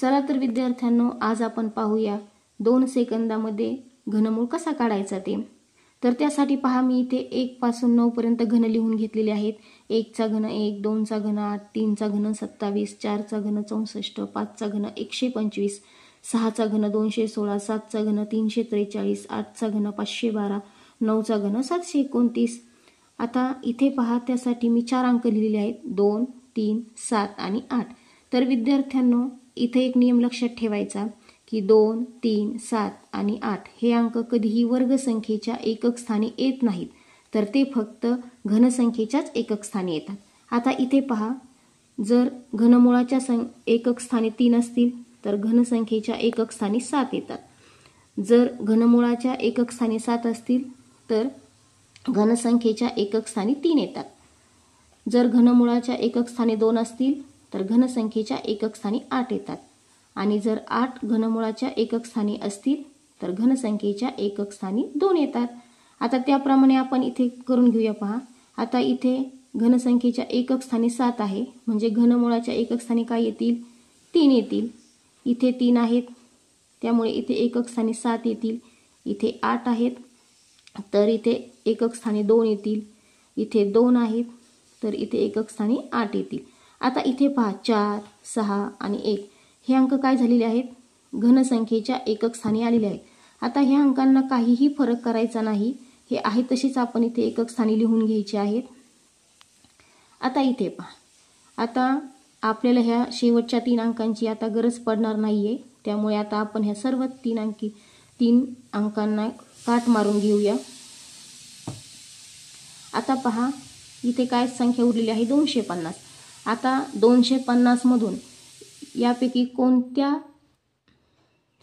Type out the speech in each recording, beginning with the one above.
चला तर विद्यार्थ्यांनो, आज आपण पाहूया 2 सेकंदामध्ये घनमूळ कसा काढायचा ते। तर त्यासाठी पहा, मी इथे 1 पासून 9 पर्यंत घन लिहून घेतलेले आहेत। 1 चा घन 1, 2 चा घन 8, 3 चा घन 27, 4 चा घन 64, 5 चा घन 125, 6 चा घन 216, 7 चा घन 343, 8 चा घन 512, 9 चा घन 729। आता इथे पहा, त्यासाठी मी 4 अंक लिहिलेले आहेत, 2, 3, 7 आणि 8। तर विद्यार्थ्यांनो, इथे एक नियम लक्षात ठेवायचा की 2, 3, 7 आणि 8 हे अंक कधीही वर्गसंख्येच्या एकक स्थानी येत नाहीत, तर ते फक्त घनसंख्येच्याच एकक स्थानी येतात। आता इथे पहा, जर घनमुळाच्या एकक स्थानी 3 असतील तर घनसंख्येच्या एकक स्थानी 7 येतात। जर घनमुळाच्या एकक स्थानी 7 असतील तर घनसंख्येच्या एकक स्थानी 3 येतात। जर घनमुळाच्या एकक स्थानी 2 असतील तर घनसंख्येच्या एकक स्थानी 8 येतात। आणि जर 8 घनमुळाच्या एकक स्थानी असतील तर घनसंख्येच्या एकक स्थानी 2 येतात। आता त्याप्रमाणे आपण इथे करून घेऊया। पहा, आता इथे घनसंख्येच्या एकक स्थानी 7 आहे, म्हणजे घनमुळाच्या एकक स्थानी काय येतील? 3 येतील। इथे 3 आहेत, त्यामुळे इथे एकक स्थानी 7 येतील। इथे 8 आहेत, तर इथे एकक स्थानी 2 येतील। इथे 2 आहेत, तर इथे एकक स्थानी 8 येतील। आता इथे पहा, 4, 6 आणि 1 हे अंक काय झालेले आहेत? घनसंख्येच्या एकक स्थानी आलेले आहेत। आता ह्या अंकांना काहीही फरक करायचा नाही, हे आहे तशीच आपण इथे एकक स्थानी लिहून घ्यायचे आहेत। आता इथे पहा, आता आपल्याला ह्या शेवटच्या 3 अंकांची आता गरज पडणार नाहीये, त्यामुळे आता आपण ह्या सर्व 3 अंकांना काट मारून घेऊया। आता पहा, इथे काय संख्या उरलेली आहे? 250। आता 250 मधून यापैकी कोणत्या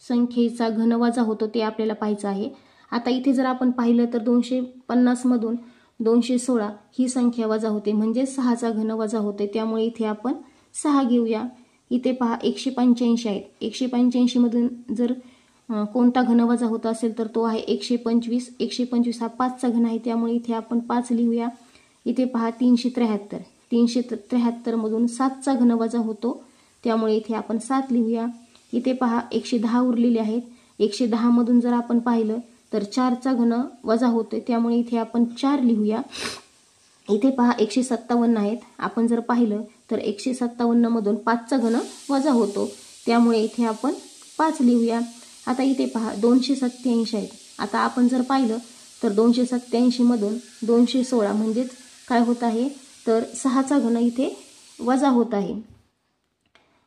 संख्येचा घन वजा होतो ते आपल्याला पाहायचं आहे। आता इथे जर आपण पाहिलं तर 250 मधून 216 ही संख्या वजा होते, म्हणजे 6 चा घन वजा होते, त्यामुळे इथे आपण 6 घेऊया। इथे पहा, 185 आहेत। 185 मधून जर कोणता घन वजा होत असेल तर तो आहे 125। 125 हा 5 चा घन आहे, त्यामुळे इथे आपण 5 लिहूया। इथे पहा, 373। 373 मधून 7 चा घन वजा होतो, त्यामुळे इथे आपण 7 लिहूया। इथे पहा, 110 उरलेले आहेत। 110 मधून जर आपण पाहिलं तर 4 चा घन वजा होतोय, त्यामुळे इथे आपण 4 लिहूया। इथे पहा, 157 आहेत। आपण जर पाहिलं तर 157 मधून 5 चा घन वजा होतो, त्यामुळे इथे आपण 5 लिहूया। आता इथे पहा, 287 आहेत। आता आपण जर पाहिलं तर 287 मधून 216 म्हणजेच काय होत आहे, तर 6 चा घन इथे वजा होत आहे।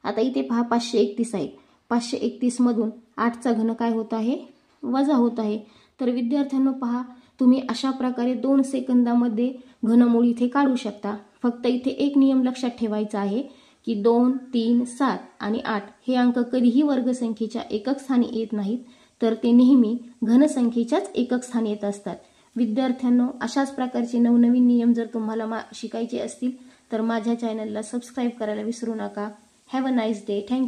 आता इथे पहा, 531 आहेत। 531 मधून 8 चा घन काय होत आहे? वजा होत आहे। तर विद्यार्थ्यांनो पहा, तुम्ही अशा प्रकारे 2 सेकंदामध्ये घनमूळ इथे काढू शकता। फक्त इथे एक नियम लक्षात ठेवायचा आहे की 2, 3, 7 आणि 8 हे अंक कधीही वर्गसंख्येच्या एकक स्थानी येत नाहीत, तर ते नेहमी घनसंख्येच्याच एकक स्थानी येत असतात। विद्यार्थ्यांनो, अशाच प्रकारचे नवनवीन नियम जर तुम्हाला शिकायचे असतील तर माझ्या चॅनलला सबस्क्राईब करायला विसरू नका। Have a nice day. Thank you.